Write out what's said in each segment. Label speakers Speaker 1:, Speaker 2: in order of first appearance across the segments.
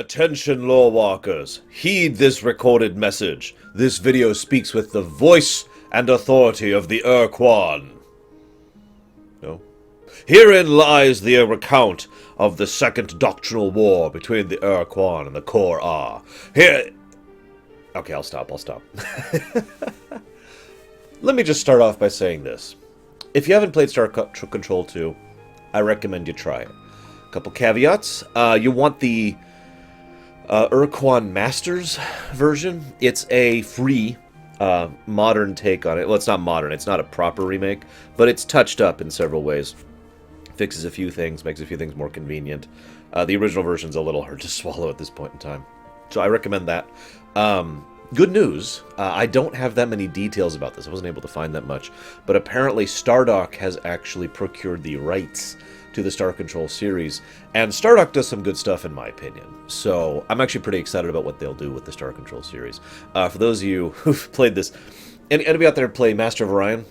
Speaker 1: Attention lore walkers, heed this recorded message. This video speaks with the voice and authority of the Ur-Quan. No? Herein lies the recount of the second doctrinal war between the Ur-Quan and the Core R. Here... Okay, I'll stop. Let me just start off by saying this. If you haven't played Star Control 2, I recommend you try it. A couple caveats. You want the Ur-Quan Masters version. It's a free modern take on it. Well, it's not modern. It's not a proper remake, but it's touched up in several ways. Fixes a few things, makes a few things more convenient. The original version's a little hard to swallow at this point in time. So I recommend that. Good news, I don't have that many details about this. I wasn't able to find that much. But apparently Stardock has actually procured the rights to the Star Control series. And Stardock does some good stuff in my opinion. So I'm actually pretty excited about what they'll do with the Star Control series. For those of you who've played this, anybody out there play Master of Orion?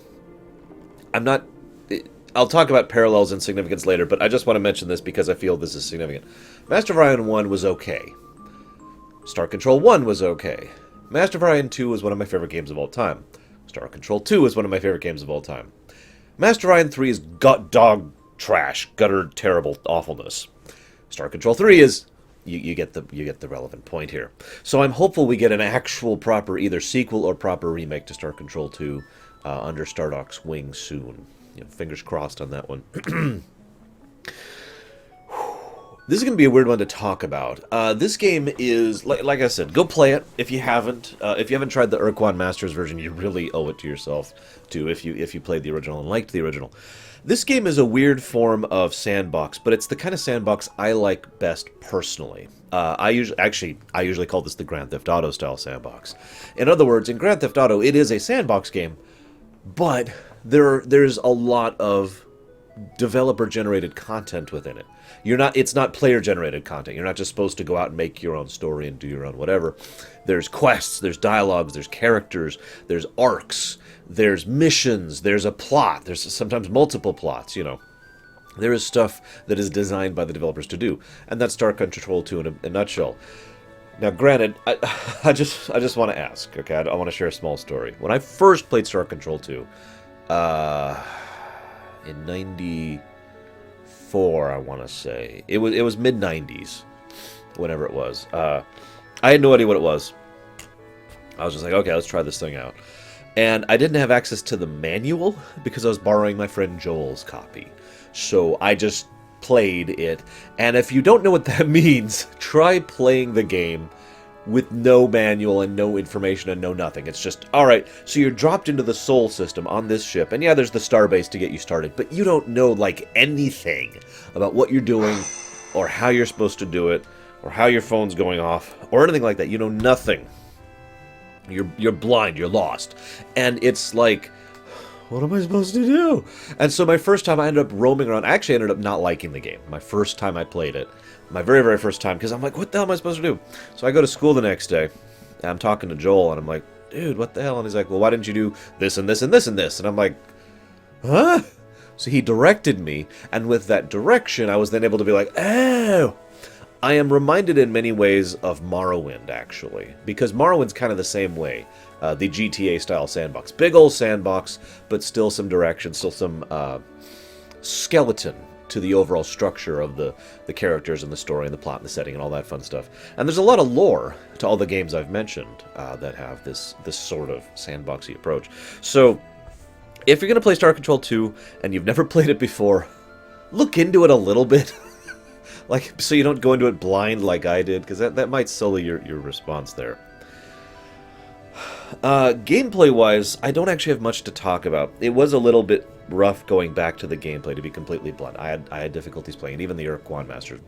Speaker 1: I'll talk about parallels and significance later, but I just want to mention this because I feel this is significant. Master of Orion 1 was okay. Star Control 1 was okay. Master of Orion 2 was one of my favorite games of all time. Star Control 2 is one of my favorite games of all time. Master of Orion 3 is dog trash, gutter, terrible awfulness. Star Control 3 is... You get the relevant point here. So I'm hopeful we get an actual proper either sequel or proper remake to Star Control 2 under Stardock's wing soon. Fingers crossed on that one. This is going to be a weird one to talk about. This game is, like I said, go play it if you haven't. If you haven't tried the Ur-Quan Masters version, you really owe it to yourself to if you played the original and liked the original. This game is a weird form of sandbox, but it's the kind of sandbox I like best personally. I usually call this the Grand Theft Auto style sandbox. In other words, in Grand Theft Auto, it is a sandbox game, but there's a lot of developer-generated content within it. It's not player-generated content. You're not just supposed to go out and make your own story and do your own whatever. There's quests, there's dialogues, there's characters, there's arcs, there's missions, there's a plot, there's sometimes multiple plots, There is stuff that is designed by the developers to do, and that's Star Control 2 in a nutshell. Now, granted, I just want to ask, okay? I want to share a small story. When I first played Star Control 2, in 94, I want to say. It was mid-90s, whenever it was. I had no idea what it was. I was just like, okay, let's try this thing out. And I didn't have access to the manual because I was borrowing my friend Joel's copy. So I just played it. And if you don't know what that means, try playing the game with no manual and no information and no nothing. It's just, alright, so you're dropped into the Sol system on this ship, and yeah, there's the starbase to get you started, but you don't know, anything about what you're doing, or how you're supposed to do it, or how your phone's going off, or anything like that. You know nothing. You're blind, you're lost. And it's like, what am I supposed to do? And so my first time I ended up roaming around. I actually ended up not liking the game. My first time I played it. My very, very first time. Because I'm like, what the hell am I supposed to do? So I go to school the next day. And I'm talking to Joel. And I'm like, dude, what the hell? And he's like, well, why didn't you do this and this and this and this? And I'm like, huh? So he directed me. And with that direction, I was then able to be like, oh. I am reminded in many ways of Morrowind, actually. Because Morrowind's kind of the same way. The GTA-style sandbox. Big old sandbox, but still some direction, still some skeleton to the overall structure of the characters and the story and the plot and the setting and all that fun stuff. And there's a lot of lore to all the games I've mentioned that have this sort of sandboxy approach. So, if you're going to play Star Control 2 and you've never played it before, look into it a little bit. So you don't go into it blind like I did, because that might sully your response there. Gameplay-wise, I don't actually have much to talk about. It was a little bit rough going back to the gameplay, to be completely blunt. I had difficulties playing, even the Ur-Quan Master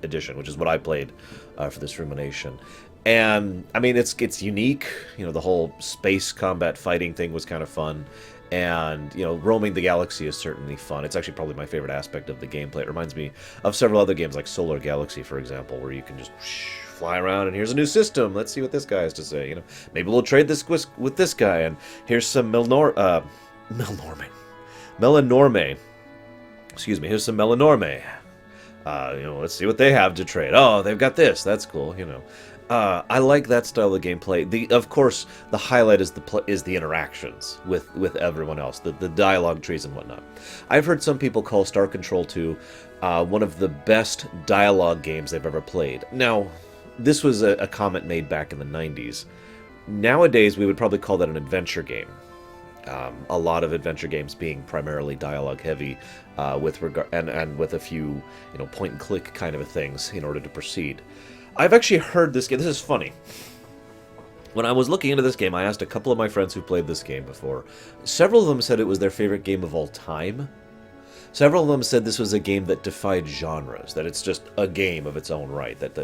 Speaker 1: Edition, which is what I played for this Rumination. And, I mean, it's unique. The whole space combat fighting thing was kind of fun. And, roaming the galaxy is certainly fun. It's actually probably my favorite aspect of the gameplay. It reminds me of several other games like Solar Galaxy, for example, where you can just fly around and here's a new system. Let's see what this guy has to say. Maybe we'll trade this with this guy. And here's some Melanorme. Excuse me, here's some Melanorme. Let's see what they have to trade. Oh, they've got this. That's cool. I like that style of gameplay. Of course, the highlight is the interactions with everyone else, the dialogue trees and whatnot. I've heard some people call Star Control 2 one of the best dialogue games they've ever played. Now, this was a comment made back in the 90s. Nowadays, we would probably call that an adventure game. A lot of adventure games being primarily dialogue heavy, with regard and with a few point and click kind of things in order to proceed. I've actually heard this game. This is funny. When I was looking into this game, I asked a couple of my friends who played this game before. Several of them said it was their favorite game of all time. Several of them said this was a game that defied genres, that it's just a game of its own right, that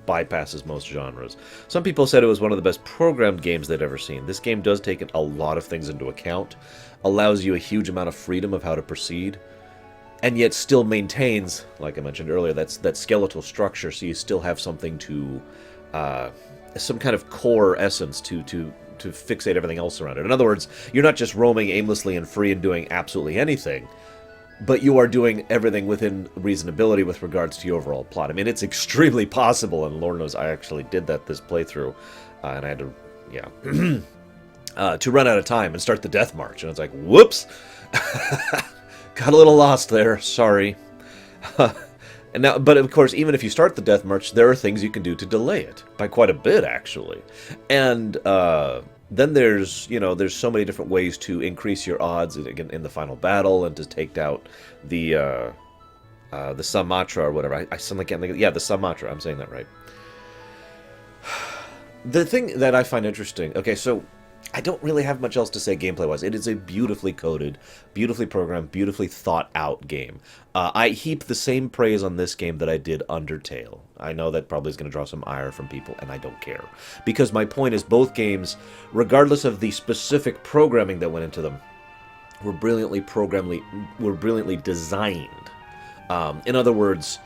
Speaker 1: bypasses most genres. Some people said it was one of the best programmed games they'd ever seen. This game does take a lot of things into account, allows you a huge amount of freedom of how to proceed, and yet still maintains, like I mentioned earlier, that skeletal structure, so you still have something to, some kind of core essence to fixate everything else around it. In other words, you're not just roaming aimlessly and free and doing absolutely anything, but you are doing everything within reasonability with regards to your overall plot. I mean, it's extremely possible, and Lord knows I actually did that this playthrough, and I had to, to run out of time and start the death march, and it's like, whoops! Got a little lost there, sorry. And now, but of course, even if you start the death march, there are things you can do to delay it, by quite a bit, actually. And, then there's so many different ways to increase your odds in the final battle and to take out the Sumatra or whatever. I suddenly can't think of, yeah, the Sumatra, I'm saying that right. The thing that I find interesting, okay, so I don't really have much else to say gameplay-wise. It is a beautifully coded, beautifully programmed, beautifully thought-out game. I heap the same praise on this game that I did Undertale. I know that probably is going to draw some ire from people, and I don't care. Because my point is, both games, regardless of the specific programming that went into them, were brilliantly designed. In other words,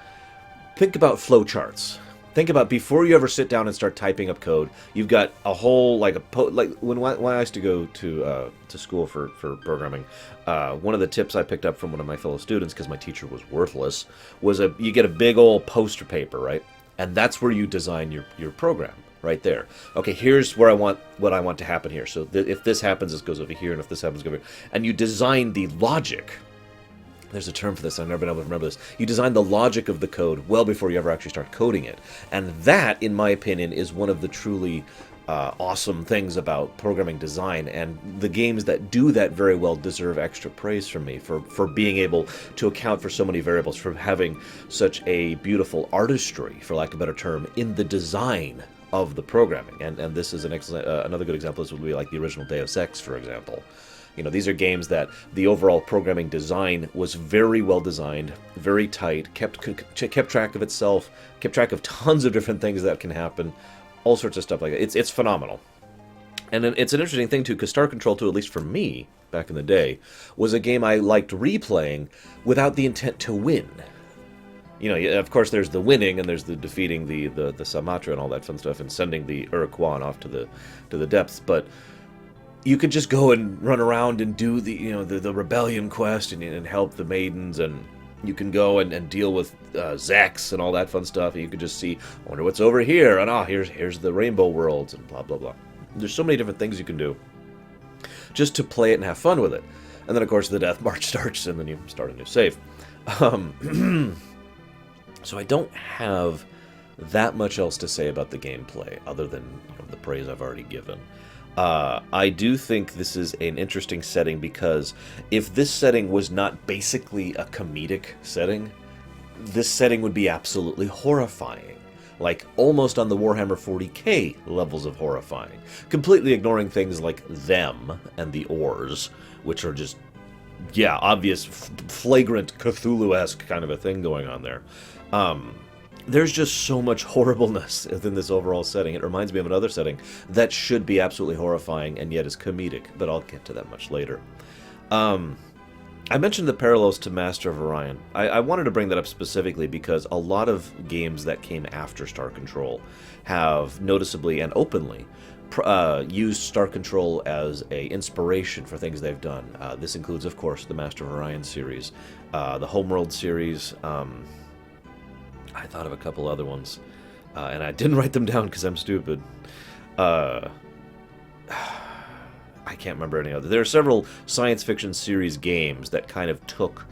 Speaker 1: think about flowcharts. Think about, before you ever sit down and start typing up code, you've got a whole, when I used to go to school for programming, one of the tips I picked up from one of my fellow students, because my teacher was worthless, was you get a big old poster paper, right? And that's where you design your program, right there. Okay, here's where what I want to happen here. So if this happens, this goes over here, and if this happens, go over here. And you design the logic. There's a term for this, I've never been able to remember this. You design the logic of the code well before you ever actually start coding it. And that, in my opinion, is one of the truly awesome things about programming design. And the games that do that very well deserve extra praise from me for being able to account for so many variables, for having such a beautiful artistry, for lack of a better term, in the design of the programming. And this is an excellent, another good example. This would be like the original Deus Ex, for example. These are games that the overall programming design was very well designed, very tight, kept track of itself, kept track of tons of different things that can happen, all sorts of stuff like that. It's phenomenal. And it's an interesting thing, too, because Star Control 2, at least for me, back in the day, was a game I liked replaying without the intent to win. Of course, there's the winning, and there's the defeating the Sumatra and all that fun stuff, and sending the Ur-Quan off to the depths, but you could just go and run around and do the rebellion quest and help the maidens, and you can go and deal with Zex and all that fun stuff, and you can just see, I wonder what's over here, and here's the rainbow worlds, and blah, blah, blah. There's so many different things you can do just to play it and have fun with it. And then, of course, the death march starts, and then you start a new save. So I don't have that much else to say about the gameplay, other than the praise I've already given. I do think this is an interesting setting, because if this setting was not basically a comedic setting, this setting would be absolutely horrifying. Like, almost on the Warhammer 40k levels of horrifying. Completely ignoring things like them and the Ors, which are just, yeah, obvious, flagrant Cthulhu-esque kind of a thing going on there. There's just so much horribleness within this overall setting. It reminds me of another setting that should be absolutely horrifying and yet is comedic, but I'll get to that much later. I mentioned the parallels to Master of Orion. I wanted to bring that up specifically because a lot of games that came after Star Control have noticeably and openly used Star Control as a inspiration for things they've done. This includes, of course, the Master of Orion series, the Homeworld series, I thought of a couple other ones, and I didn't write them down because I'm stupid. I can't remember any other. There are several science fiction series games that kind of took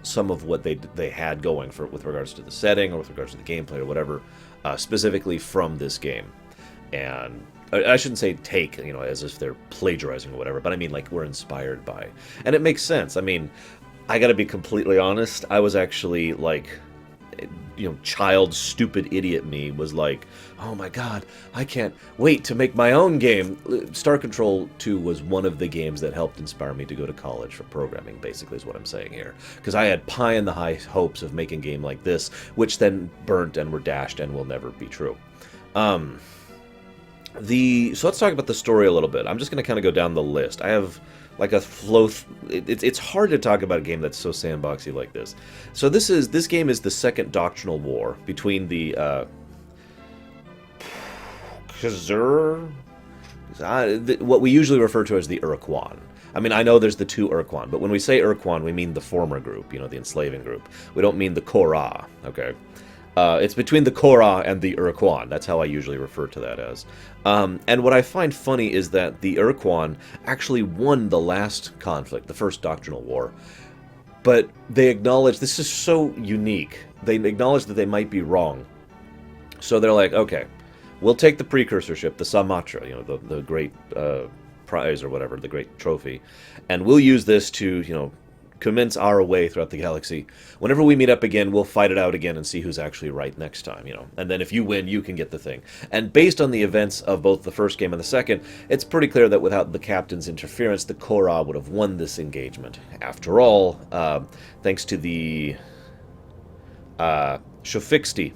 Speaker 1: some of what they had going with regards to the setting or with regards to the gameplay or whatever, specifically from this game. And I shouldn't say take, as if they're plagiarizing or whatever, but I mean like we're inspired by. And it makes sense. I mean, I gotta be completely honest, I was actually like, child stupid idiot me was like, oh my god, I can't wait to make my own game. Star Control 2 was one of the games that helped inspire me to go to college for programming, basically is what I'm saying here, because I had pie in the high hopes of making a game like this, which then burnt and were dashed and will never be true. So let's talk about the story a little bit. I'm just going to kind of go down the list. I have like a flow. It's hard to talk about a game that's so sandboxy like this. So this game is the second doctrinal war between the what we usually refer to as the Ur-Quan. I mean, I know there's the two Ur-Quan, but when we say Ur-Quan, we mean the former group, the enslaving group. We don't mean the Korra, okay? It's between the Korra and the Ur-Quan. That's how I usually refer to that as. And what I find funny is that the Ur-Quan actually won the last conflict, the first doctrinal war. But they acknowledge, this is so unique, they acknowledge that they might be wrong. So they're like, okay, we'll take the Precursor ship, the Sumatra, the great prize or whatever, the great trophy, and we'll use this to, commence our way throughout the galaxy. Whenever we meet up again, we'll fight it out again and see who's actually right next time, And then if you win, you can get the thing. And based on the events of both the first game and the second, it's pretty clear that without the captain's interference, the Korra would have won this engagement. After all, thanks to the Shofixti.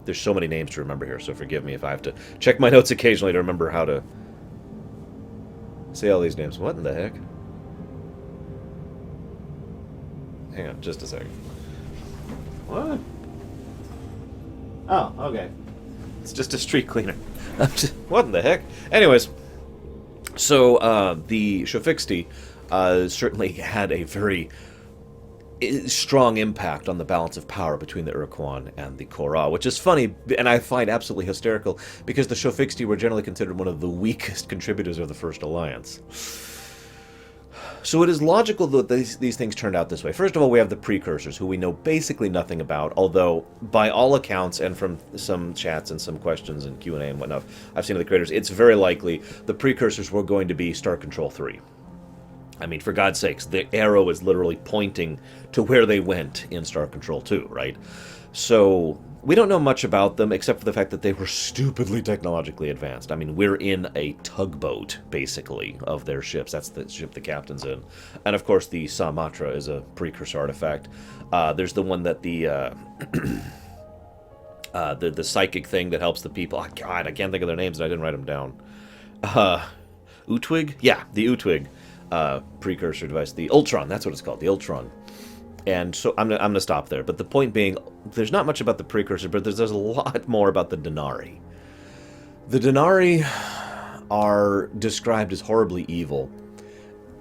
Speaker 1: There's so many names to remember here, so forgive me if I have to check my notes occasionally to remember how to say all these names. What in the heck? Hang on, just a second. What? Oh, okay. It's just a street cleaner. What in the heck? Anyways, so the Shofixti certainly had a very strong impact on the balance of power between the Ur-Quan and the Korra, which is funny, and I find absolutely hysterical, because the Shofixti were generally considered one of the weakest contributors of the First Alliance. So it is logical that these things turned out this way. First of all, we have the Precursors, who we know basically nothing about, although by all accounts, and from some chats and some questions and Q&A and whatnot I've seen of the creators, it's very likely the Precursors were going to be Star Control 3. I mean, for God's sakes, the arrow is literally pointing to where they went in Star Control 2, right? So we don't know much about them, except for the fact that they were stupidly technologically advanced. I mean, we're in a tugboat, basically, of their ships. That's the ship the captain's in. And, of course, the Sumatra is a precursor artifact. There's the one that the psychic thing that helps the people. Oh, God, I can't think of their names, and I didn't write them down. Utwig? Yeah, the Utwig precursor device. The Ultron, that's what it's called, the Ultron. And so I'm gonna stop there. But the point being, there's not much about the Precursor, but there's a lot more about the Denari. The Denari are described as horribly evil.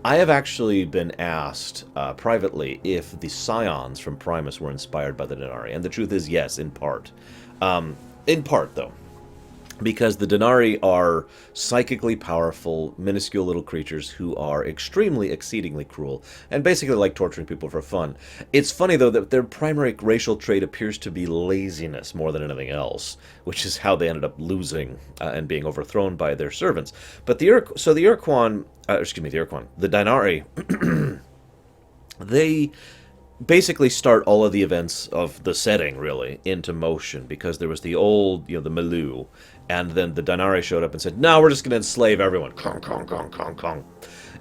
Speaker 1: I have actually been asked privately if the Scions from Primus were inspired by the Denari, and the truth is yes, in part. In part, though. Because the Denari are psychically powerful, minuscule little creatures who are extremely, exceedingly cruel, and basically like torturing people for fun. It's funny, though, that their primary racial trait appears to be laziness more than anything else, which is how they ended up losing and being overthrown by their servants. But the Ur-Quan, the Denari, they basically start all of the events of the setting, really, into motion, because there was the old, the Melu, and then the Denari showed up and said, no, we're just going to enslave everyone. Kong, kong, kong, kong, kong.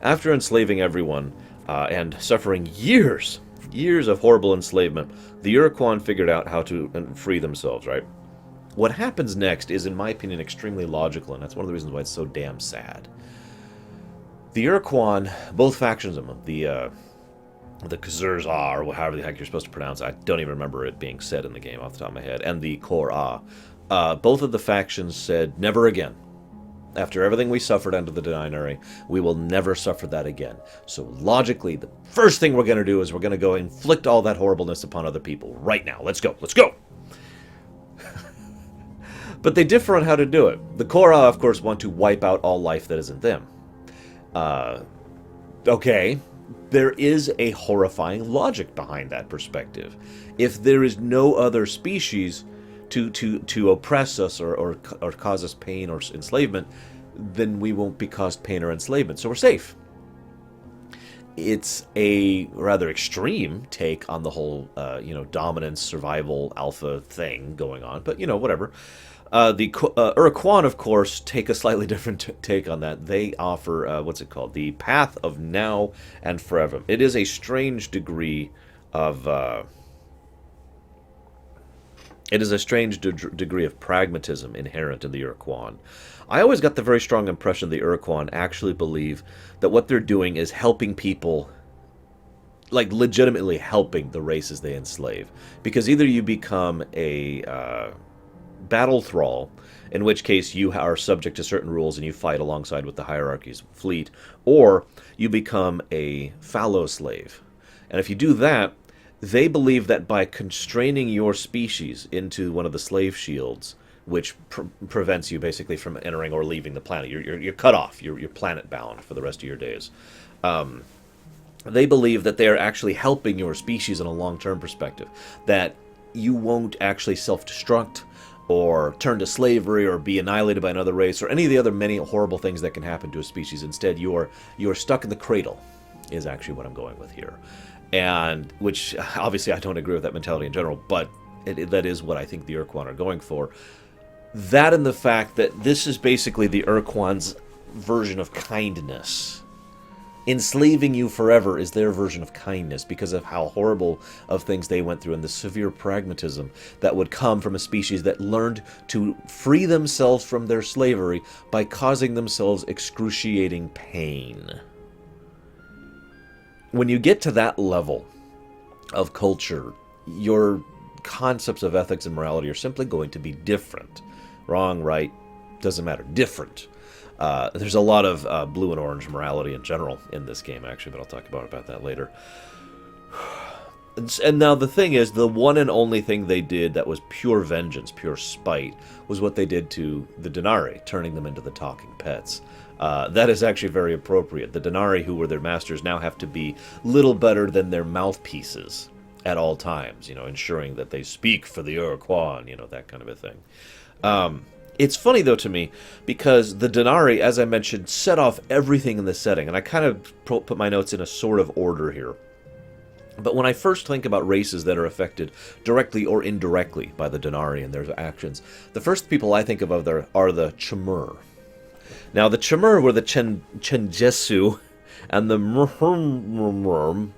Speaker 1: After enslaving everyone and suffering years of horrible enslavement, the Ur-Quan figured out how to free themselves, right? What happens next is, in my opinion, extremely logical, and that's one of the reasons why it's so damn sad. The Ur-Quan, both factions of them, the Khazurs, or however the heck you're supposed to pronounce it, I don't even remember it being said in the game off the top of my head, and the Korra, both of the factions said, never again. After everything we suffered under the Denari, we will never suffer that again. So logically, the first thing we're going to do is we're going to go inflict all that horribleness upon other people right now. Let's go. Let's go. But they differ on how to do it. The Korra, of course, want to wipe out all life that isn't them. Okay, there is a horrifying logic behind that perspective. If there is no other species to oppress us or cause us pain or enslavement, then we won't be caused pain or enslavement, so we're safe. It's a rather extreme take on the whole, dominance, survival, alpha thing going on, but, whatever. The Ur-Quan, of course, take a slightly different take on that. They offer, what's it called? The path of now and forever. It is a strange degree of... degree of pragmatism inherent in the Ur-Quan. I always got the very strong impression the Ur-Quan actually believe that what they're doing is helping people, like legitimately helping the races they enslave. Because either you become a battle thrall, in which case you are subject to certain rules and you fight alongside with the hierarchy's fleet, or you become a fallow slave. And if you do that, they believe that by constraining your species into one of the slave shields, which prevents you basically from entering or leaving the planet, you're cut off, you're planet bound for the rest of your days. They believe that they are actually helping your species in a long-term perspective, that you won't actually self-destruct or turn to slavery or be annihilated by another race or any of the other many horrible things that can happen to a species. Instead, you're stuck in the cradle, is actually what I'm going with here. And which, obviously, I don't agree with that mentality in general, but that is what I think the Ur-Quan are going for. That and the fact that this is basically the Ur-Quan's version of kindness. Enslaving you forever is their version of kindness because of how horrible of things they went through and the severe pragmatism that would come from a species that learned to free themselves from their slavery by causing themselves excruciating pain. When you get to that level of culture, your concepts of ethics and morality are simply going to be different. Wrong, right, doesn't matter. Different. There's a lot of blue and orange morality in general in this game, actually, but I'll talk about that later. And now the thing is, the one and only thing they did that was pure vengeance, pure spite, was what they did to the Denari, turning them into the talking pets. That is actually very appropriate. The Denari, who were their masters, now have to be little better than their mouthpieces at all times, ensuring that they speak for the Ur-Quan, that kind of a thing. It's funny, though, to me, because the Denari, as I mentioned, set off everything in the setting, and I kind of put my notes in a sort of order here. But when I first think about races that are affected directly or indirectly by the Denari and their actions, the first people I think of are the Chmur. Now, the Chmur were the Chenjesu, and the Mrrrm.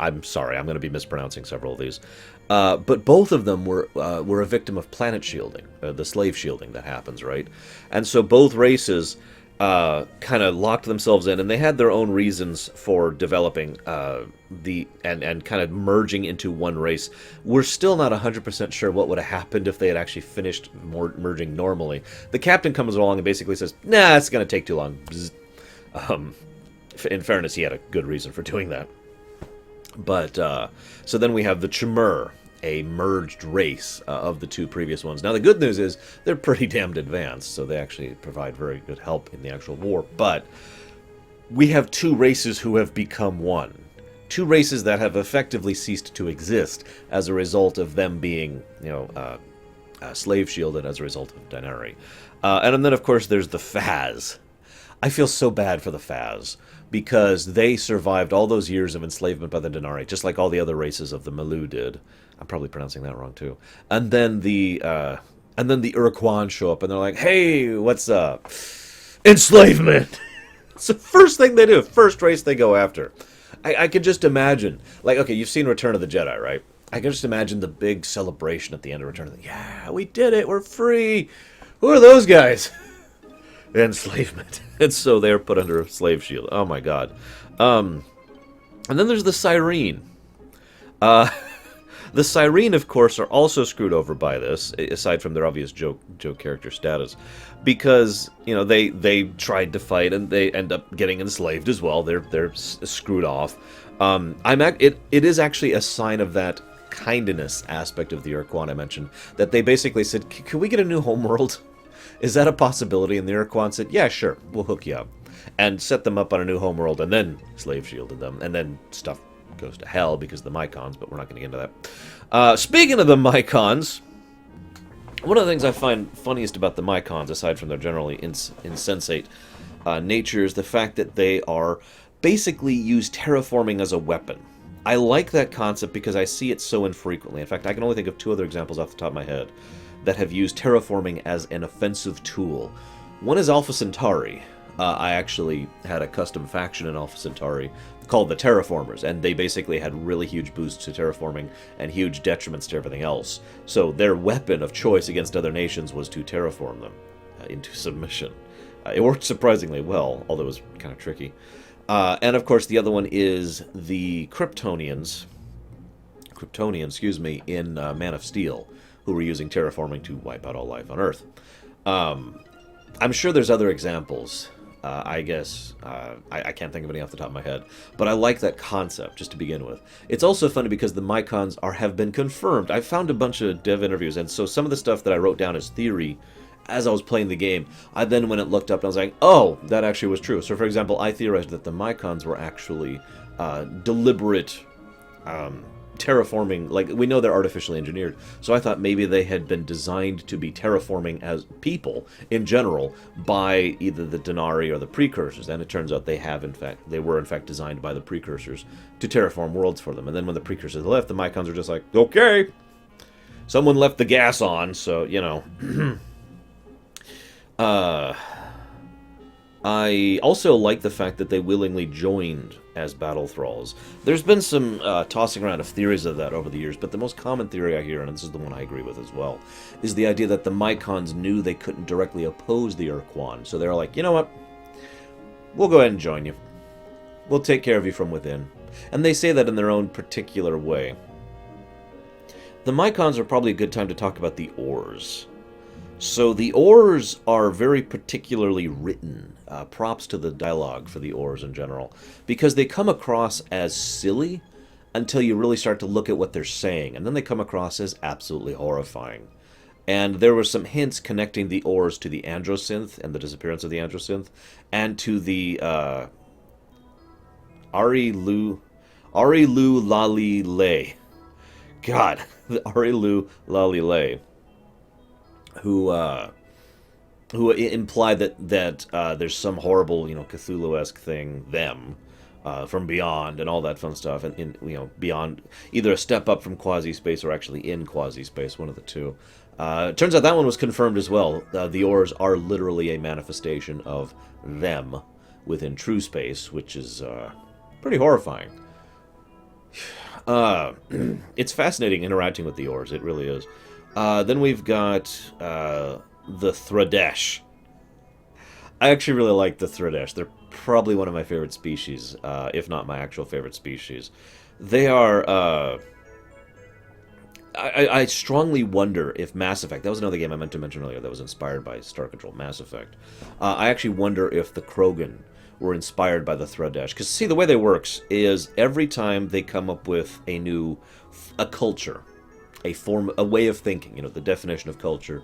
Speaker 1: I'm sorry, I'm going to be mispronouncing several of these. But both of them were a victim of planet shielding, the slave shielding that happens, right? And so both races kind of locked themselves in, and they had their own reasons for developing and kind of merging into one race. We're still not 100% sure what would have happened if they had actually finished merging normally. The captain comes along and basically says, "Nah, it's going to take too long." In fairness, he had a good reason for doing that. But so then we have the Chmur, a merged race of the two previous ones. Now, the good news is they're pretty damned advanced, so they actually provide very good help in the actual war. But we have two races who have become one. Two races that have effectively ceased to exist as a result of them being, slave shielded as a result of Denari. And then, of course, there's the Faz. I feel so bad for the Faz, because they survived all those years of enslavement by the Denari, just like all the other races of the Melu did. I'm probably pronouncing that wrong too. And then the Ur-Quan show up, and they're like, "Hey, what's up? Enslavement!" It's the first thing they do, first race they go after. I can just imagine, like, okay, you've seen Return of the Jedi, right? I can just imagine the big celebration at the end of Return of the Jedi. Yeah, we did it, we're free. Who are those guys? Enslavement. And so they're put under a slave shield. Oh my god. And then there's the Cyrene. The Cyrene, of course, are also screwed over by this, aside from their obvious joke character status, because they tried to fight and they end up getting enslaved as well. They're screwed off. It is actually a sign of that kindness aspect of the Ur-Quan I mentioned, that they basically said, can we get a new homeworld? Is that a possibility? And the Ur-Quan said, yeah, sure, we'll hook you up. And set them up on a new homeworld, and then slave shielded them. And then stuff goes to hell because of the Mycons, but we're not going to get into that. Speaking of the Mycons, one of the things I find funniest about the Mycons, aside from their generally insensate nature, is the fact that they are basically use terraforming as a weapon. I like that concept because I see it so infrequently. In fact, I can only think of 2 other examples off the top of my head that have used terraforming as an offensive tool. One is Alpha Centauri. I actually had a custom faction in Alpha Centauri called the Terraformers, and they basically had really huge boosts to terraforming and huge detriments to everything else. So their weapon of choice against other nations was to terraform them into submission. It worked surprisingly well, although it was kind of tricky. And of course, the other one is the Kryptonians, in Man of Steel, who were using terraforming to wipe out all life on Earth. I'm sure there's other examples. I guess I can't think of any off the top of my head, but I like that concept just to begin with. It's also funny because the Mycons have been confirmed. I found a bunch of dev interviews, and so some of the stuff that I wrote down as theory as I was playing the game, I then went and looked up and I was like, oh, that actually was true. So for example, I theorized that the Mycons were actually deliberate terraforming. Like, we know they're artificially engineered, so I thought maybe they had been designed to be terraforming as people in general by either the Denari or the Precursors, and it turns out they were in fact designed by the Precursors to terraform worlds for them. And then when the Precursors left, the Mycons are just like, okay, someone left the gas on, so, you know. I also like the fact that they willingly joined as battle thralls. There's been some tossing around of theories of that over the years, but the most common theory I hear, and this is the one I agree with as well, is the idea that the Mycons knew they couldn't directly oppose the Ur-Quan, so they're like, you know what, we'll go ahead and join you. We'll take care of you from within. And they say that in their own particular way. The Mycons are probably a good time to talk about the Ors. So the Ors are very particularly written. Props to the dialogue for the Ors in general, because they come across as silly until you really start to look at what they're saying, and then they come across as absolutely horrifying. And there were some hints connecting the Ors to the Androsynth and the disappearance of the Androsynth, and to the Arilu Lalile. God, the Arilu Lalile. Who imply that there's some horrible, Cthulhu-esque thing, from beyond and all that fun stuff, and beyond, either a step up from quasi-space or actually in quasi-space, one of the two. It turns out that one was confirmed as well. The Ors are literally a manifestation of them within true space, which is pretty horrifying. It's fascinating interacting with the Ors, it really is. Then we've got the Thradesh. I actually really like the Thradesh. They're probably one of my favorite species, if not my actual favorite species. They are... I strongly wonder if Mass Effect... That was another game I meant to mention earlier that was inspired by Star Control, Mass Effect. I actually wonder if the Krogan were inspired by the Thradesh. Because, see, the way they works is every time they come up with a culture, a way of thinking, the definition of culture,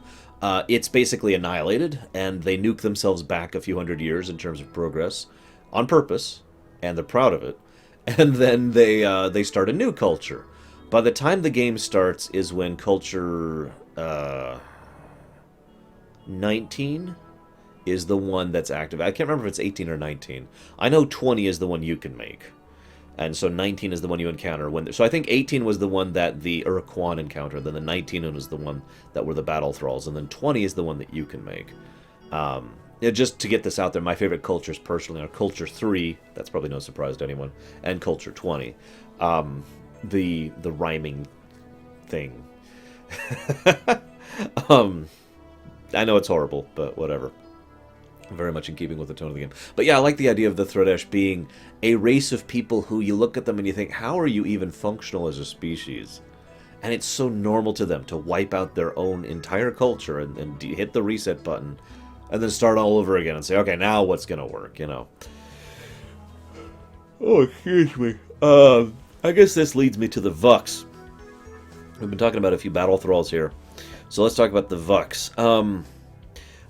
Speaker 1: it's basically annihilated, and they nuke themselves back a few hundred years in terms of progress, on purpose, and they're proud of it, and then they start a new culture. By the time the game starts is when culture 19 is the one that's active. I can't remember if it's 18 or 19. I know 20 is the one you can make. And so 19 is the one you encounter. So I think 18 was the one that the Ur-Quan encountered, then the 19 was the one that were the battle thralls, and then 20 is the one that you can make. Just to get this out there, my favorite cultures personally are Culture 3, that's probably no surprise to anyone, and Culture 20. The rhyming thing. I know it's horrible, but whatever. Very much in keeping with the tone of the game. But yeah, I like the idea of the Thradesh being a race of people who you look at them and you think, how are you even functional as a species? And it's so normal to them to wipe out their own entire culture and hit the reset button and then start all over again and say, okay, now what's going to work, Oh, excuse me. I guess this leads me to the Vux. We've been talking about a few battle thralls here, so let's talk about the Vux.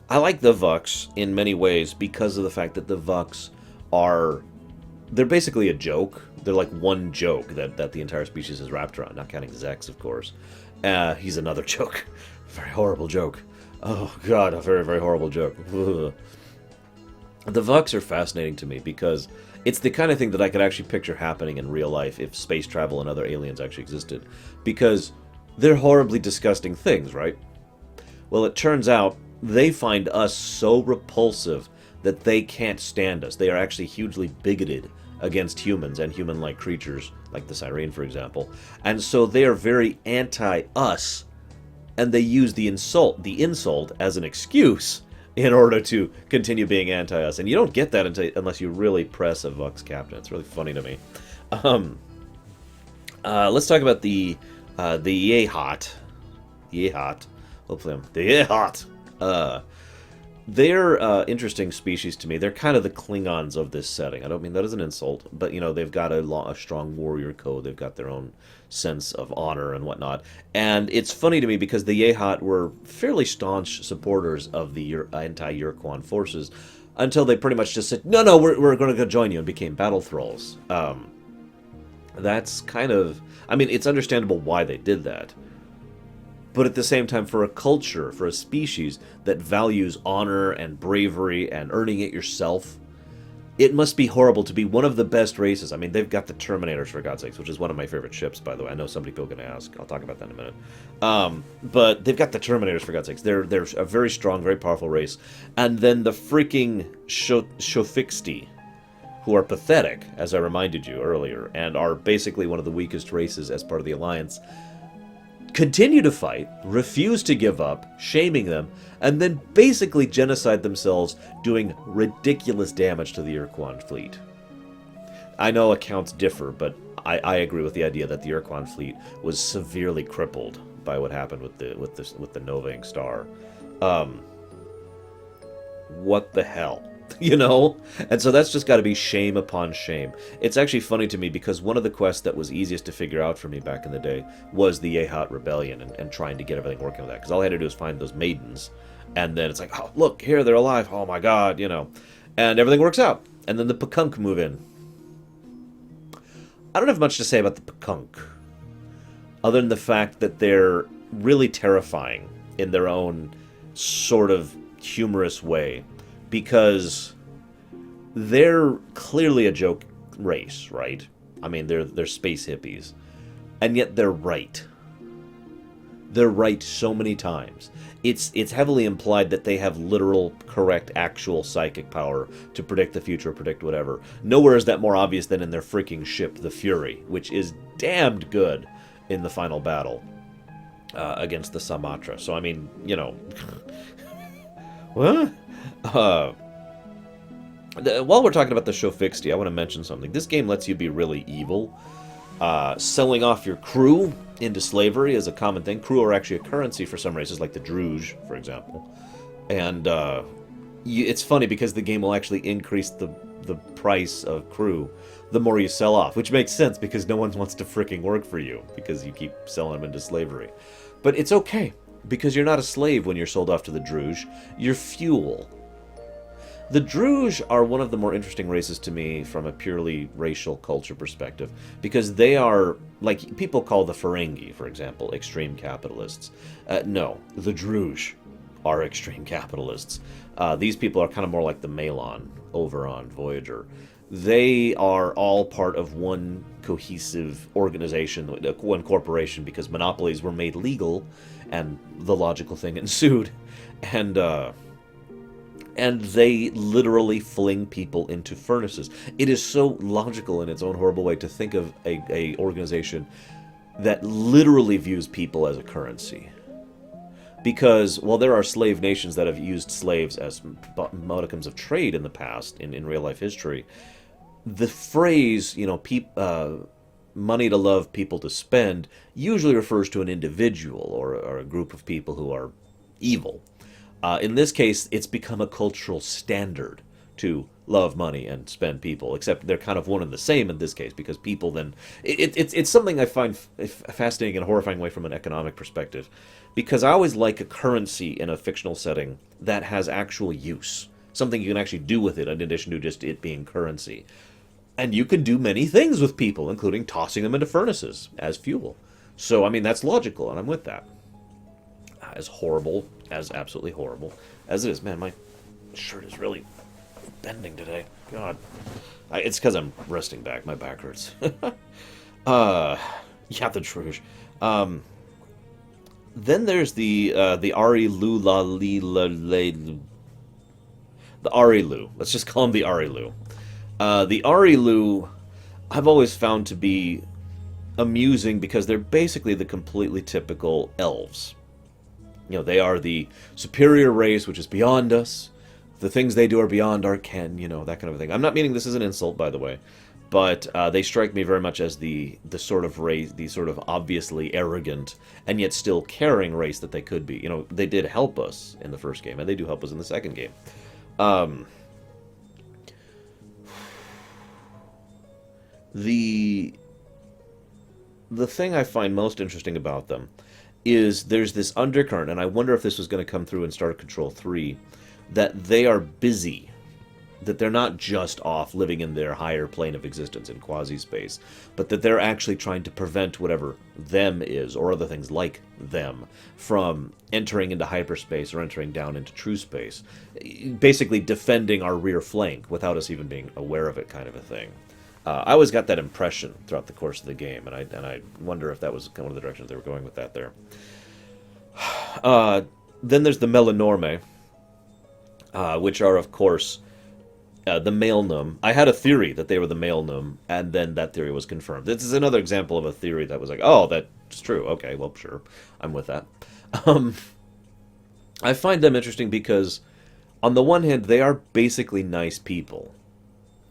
Speaker 1: I like the Vux in many ways because of the fact that the Vux are... They're basically a joke. They're like one joke that the entire species is wrapped around, not counting Zex, of course. He's another joke. Very horrible joke. Oh, God, a very, very horrible joke. Ugh. The Vux are fascinating to me because it's the kind of thing that I could actually picture happening in real life if space travel and other aliens actually existed. Because they're horribly disgusting things, right? Well, it turns out they find us so repulsive that they can't stand us. They are actually hugely bigoted against humans and human-like creatures, like the Cyrene, for example. And so they are very anti-us, and they use the insult as an excuse in order to continue being anti-us. And you don't get that unless you really press a Vux captain. It's really funny to me. Let's talk about the Yehat. Yehat. Hopefully I'm... The Yehat! They're interesting species to me. They're kind of the Klingons of this setting. I don't mean that as an insult, but, you know, they've got a strong warrior code. They've got their own sense of honor and whatnot. And it's funny to me because the Yehat were fairly staunch supporters of the anti-Ur-Quan forces until they pretty much just said, no, we're going to go join you, and became battle thralls. That's kind of... I mean, it's understandable why they did that. But at the same time, for a culture, for a species that values honor and bravery and earning it yourself, it must be horrible to be one of the best races. I mean, they've got the Terminators, for God's sakes, which is one of my favorite ships, by the way. I know some people are going to ask. I'll talk about that in a minute. But they've got the Terminators, for God's sakes. They're a very strong, very powerful race. And then the freaking Shofixti, who are pathetic, as I reminded you earlier, and are basically one of the weakest races as part of the Alliance, continue to fight, refuse to give up, shaming them, and then basically genocide themselves, doing ridiculous damage to the Ur-Quan fleet. I know accounts differ, but I agree with the idea that the Ur-Quan fleet was severely crippled by what happened with the Novang star. What the hell? You know? And so that's just got to be shame upon shame. It's actually funny to me because one of the quests that was easiest to figure out for me back in the day was the Yehat Rebellion and trying to get everything working with that. Because all I had to do was find those maidens. And then it's like, oh, look, here, they're alive. Oh, my God, you know. And everything works out. And then the Pekunk move in. I don't have much to say about the Pekunk, other than the fact that they're really terrifying in their own sort of humorous way. Because they're clearly a joke race, right? I mean, they're space hippies. And yet they're right. They're right so many times. It's heavily implied that they have literal, correct, actual psychic power to predict the future, predict whatever. Nowhere is that more obvious than in their freaking ship, the Fury, which is damned good in the final battle against the Samatra. So, I mean, you know... What? While we're talking about the Shofixti, I want to mention something. This game lets you be really evil. Selling off your crew into slavery is a common thing. Crew are actually a currency for some races, like the Druze, for example. And it's funny because the game will actually increase the price of crew the more you sell off, which makes sense because no one wants to freaking work for you because you keep selling them into slavery. But it's okay, because you're not a slave when you're sold off to the Druze. You're fuel. The Druze are one of the more interesting races to me from a purely racial culture perspective, because they are, like, people call the Ferengi, for example, extreme capitalists. No, the Druze are extreme capitalists. These people are kind of more like the Melon over on Voyager. They are all part of one cohesive organization, one corporation, because monopolies were made legal, and the logical thing ensued. And they literally fling people into furnaces. It is so logical in its own horrible way to think of a organization that literally views people as a currency. Because while there are slave nations that have used slaves as modicums of trade in the past, in real-life history, the phrase, you know, money to love, people to spend, usually refers to an individual or a group of people who are evil. In this case, it's become a cultural standard to love money and spend people, except they're kind of one and the same in this case, because people then... It's something I find fascinating and horrifying way from an economic perspective, because I always like a currency in a fictional setting that has actual use. Something you can actually do with it, in addition to just it being currency. And you can do many things with people, including tossing them into furnaces as fuel. So, I mean, that's logical, and I'm with that. As horrible, as absolutely horrible as it is. Man, my shirt is really bending today. God. It's because I'm resting back. My back hurts. Yeah, the Druze. Then there's the the Arilu. Let's just call them the Arilu. The Arilu, I've always found to be amusing because they're basically the completely typical elves. You know, they are the superior race, which is beyond us. The things they do are beyond our ken, you know, that kind of thing. I'm not meaning this as an insult, by the way, but they strike me very much as the sort of race, the sort of obviously arrogant and yet still caring race that they could be. You know, they did help us in the first game, and they do help us in the second game. The thing I find most interesting about them is there's this undercurrent, and I wonder if this was going to come through in Star Control 3, that they are busy, that they're not just off living in their higher plane of existence in quasi-space, but that they're actually trying to prevent whatever them is, or other things like them, from entering into hyperspace or entering down into true space, basically defending our rear flank without us even being aware of it, kind of a thing. I always got that impression throughout the course of the game, and I wonder if that was kind of the direction they were going with that there. Then there's the Melanorme, which are, of course, the male gnome. I had a theory that they were the male gnome, and then that theory was confirmed. This is another example of a theory that was like, oh, that's true. Okay, well, sure. I'm with that. I find them interesting because, on the one hand, they are basically nice people.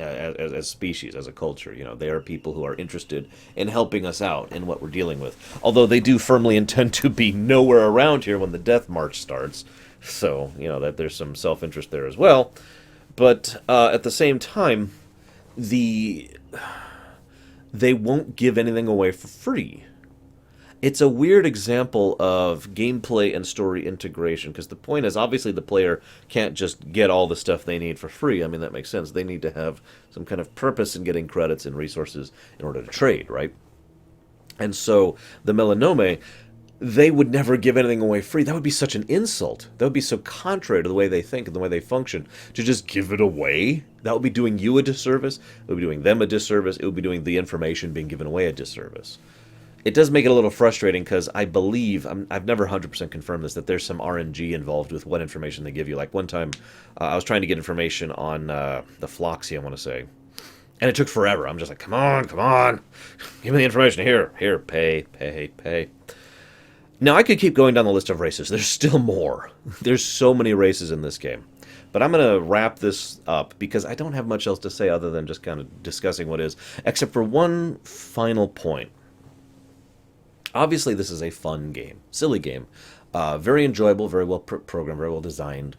Speaker 1: As species, as a culture, you know, they are people who are interested in helping us out in what we're dealing with. Although they do firmly intend to be nowhere around here when the Death March starts, so you know that there's some self-interest there as well. But at the same time, they won't give anything away for free. It's a weird example of gameplay and story integration, because the point is, obviously, the player can't just get all the stuff they need for free. I mean, that makes sense. They need to have some kind of purpose in getting credits and resources in order to trade, right? And so, the Melanome, they would never give anything away free. That would be such an insult. That would be so contrary to the way they think and the way they function. To just give it away, that would be doing you a disservice. It would be doing them a disservice. It would be doing the information being given away a disservice. It does make it a little frustrating because I believe, I've never 100% confirmed this, that there's some RNG involved with what information they give you. Like one time, I was trying to get information on the Floxy, I want to say. And it took forever. I'm just like, come on, give me the information. Here, pay. Now, I could keep going down the list of races. There's still more. There's so many races in this game. But I'm going to wrap this up because I don't have much else to say other than just kind of discussing what is, except for one final point. Obviously, this is a fun game, silly game, very enjoyable, very well programmed, very well designed,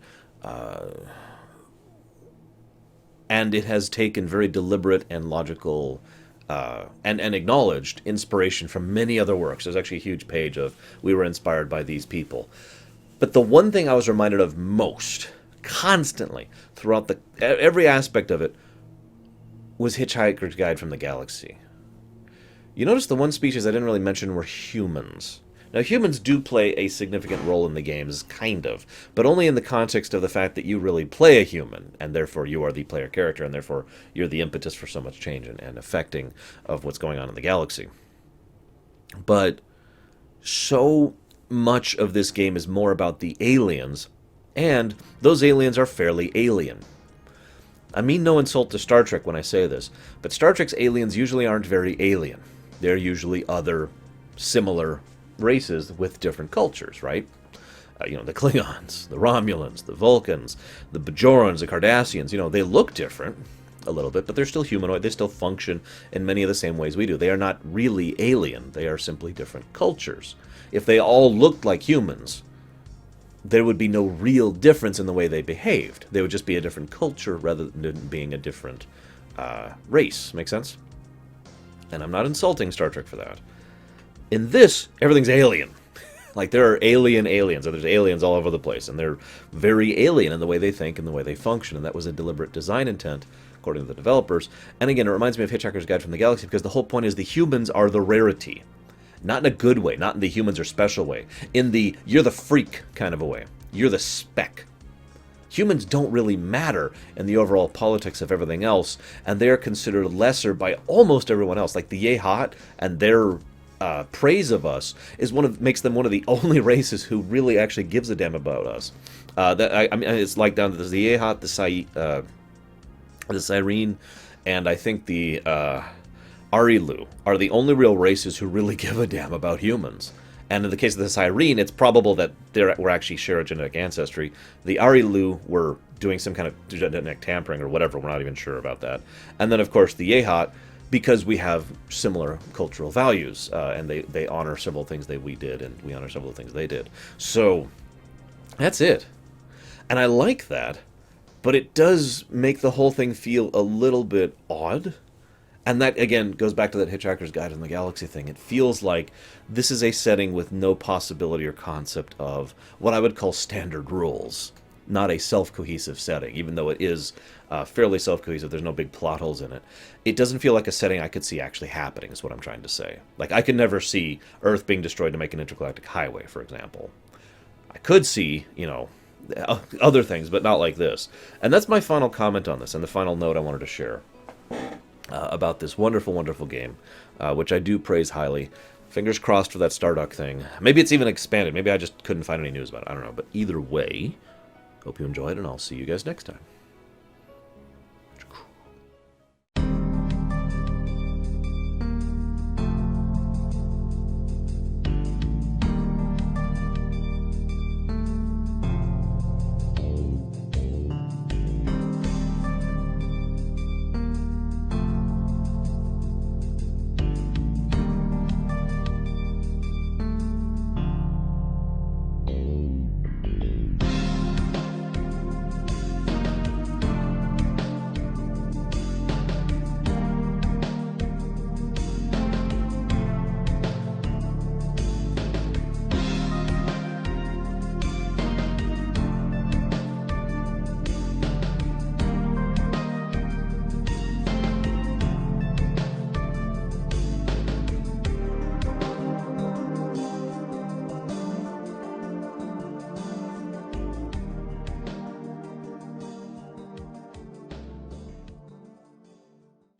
Speaker 1: and it has taken very deliberate and logical and acknowledged inspiration from many other works. There's actually a huge page of we were inspired by these people. But the one thing I was reminded of most, constantly, throughout every aspect of it, was Hitchhiker's Guide from the Galaxy. You notice the one species I didn't really mention were humans. Now, humans do play a significant role in the games, kind of, but only in the context of the fact that you really play a human, and therefore you are the player character, and therefore you're the impetus for so much change and affecting of what's going on in the galaxy. But so much of this game is more about the aliens, and those aliens are fairly alien. I mean no insult to Star Trek when I say this, but Star Trek's aliens usually aren't very alien. They're usually other similar races with different cultures, right? You know, the Klingons, the Romulans, the Vulcans, the Bajorans, the Cardassians, you know, they look different a little bit, but they're still humanoid. They still function in many of the same ways we do. They are not really alien. They are simply different cultures. If they all looked like humans, there would be no real difference in the way they behaved. They would just be a different culture rather than being a different race. Make sense? And I'm not insulting Star Trek for that. In this, everything's alien. Like, there are aliens, and there's aliens all over the place, and they're very alien in the way they think and the way they function, and that was a deliberate design intent, according to the developers. And again, it reminds me of Hitchhiker's Guide from the Galaxy, because the whole point is the humans are the rarity. Not in a good way, not in the humans are special way. In the, you're the freak kind of a way. You're the speck. Humans don't really matter in the overall politics of everything else, and they are considered lesser by almost everyone else. Like the Yehat and their praise of us is makes them one of the only races who really actually gives a damn about us. I mean, it's like down to the Yehat, the Cyrene, and I think the Arilu are the only real races who really give a damn about humans. And in the case of the Cyrene, it's probable that we're actually share a genetic ancestry. The Arilu were doing some kind of genetic tampering or whatever. We're not even sure about that. And then, of course, the Yehat, because we have similar cultural values, and they honor several things that we did, and we honor several things they did. So, that's it. And I like that, but it does make the whole thing feel a little bit odd. And that, again, goes back to that Hitchhiker's Guide in the Galaxy thing. It feels like this is a setting with no possibility or concept of what I would call standard rules. Not a self-cohesive setting, even though it is fairly self-cohesive. There's no big plot holes in it. It doesn't feel like a setting I could see actually happening, is what I'm trying to say. Like, I could never see Earth being destroyed to make an intergalactic highway, for example. I could see, you know, other things, but not like this. And that's my final comment on this, and the final note I wanted to share about this wonderful, wonderful game, which I do praise highly. Fingers crossed for that Starduck thing. Maybe it's even expanded. Maybe I just couldn't find any news about it. I don't know. But either way, hope you enjoyed, and I'll see you guys next time.